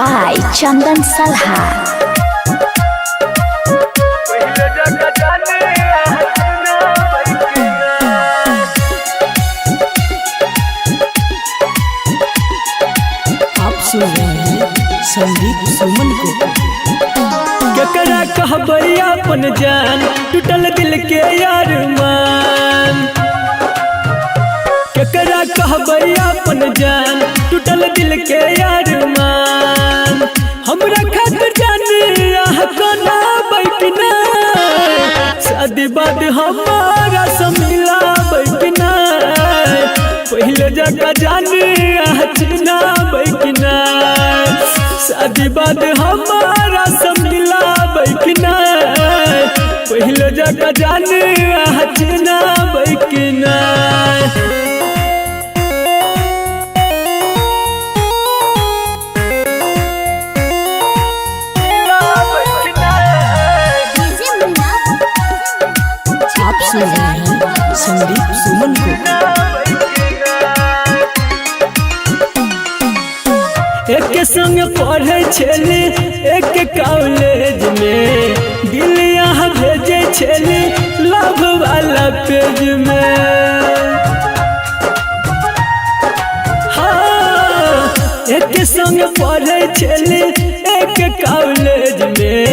by Chandan Salha. सुन रहे हैं संदीप सुमन को। केकरा कहबै अपन जान टूटल दिल के अरमान, केकरा कहबै अपन जान टूटल दिल के अरमान। हमरा खातिर जान आह कोना बैठना शादी बाद हमारा समिला बैठना पहले जगह जाने चिन्हा बैठना शादी बाद हमारा समिला बैठना पहले जगह जाने चिन्हा बैठना। आप सुन रहे हैं संदीप सुमन को। एक संग पढ़े छेली एक कॉलेज में, दिल यहाँ भेजे छेली लव वाला पेज में। हाँ एक संग पढ़े छेली एक कॉलेज में,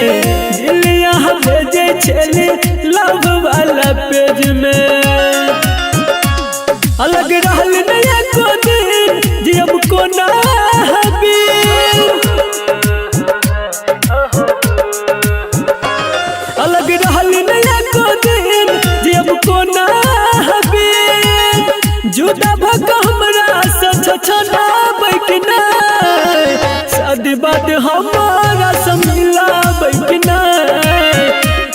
दिल यहाँ भेजे छेली लव वाला पेज में। अलग रहल नया को दिन जियब को ना अलग रहल नया को दिन जियब को ना जुदा भक हमरा छछना बैठना शादी बाद हमारा समिला बैठना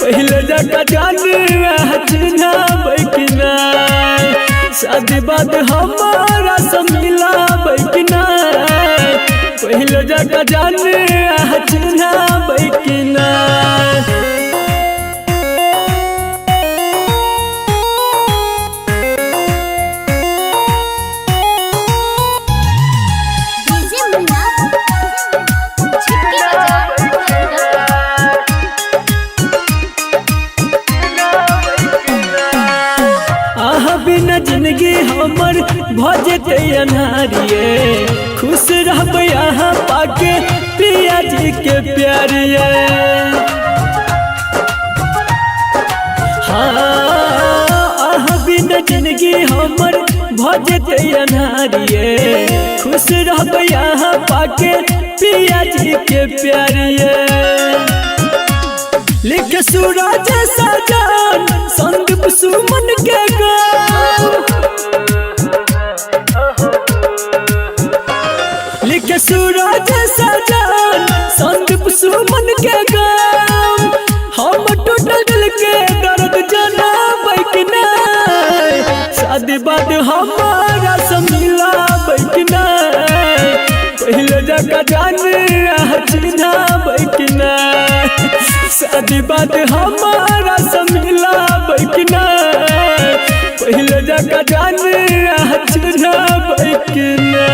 पहले जगह जाने चिन्हा बैठना शादी बाद हमारा समिला बैठना पहले जगह जाने चिन्हा बैठना। बिना जिंदगी हमर भजते अनारिये खुश रहब यहाँ पाके प्रिया जी के प्यारिये। हाँ बिना जिंदगी हमर भजते अनारिये खुश रहब यहाँ पाके प्रिया जी के प्यारिये। लिख सूरज सजान संदीप सुमन के गान, लिख सूरज सजान संदीप सुमन के गान। हम टूटल दिल के दर्द जना बैठना शादी बाद हमारा समिला बैठना पहले जगह जाने चिन्हा बैठना शादी बाद हमारा समिला बैठना पहले जगह जाने चिन्हा बैठना।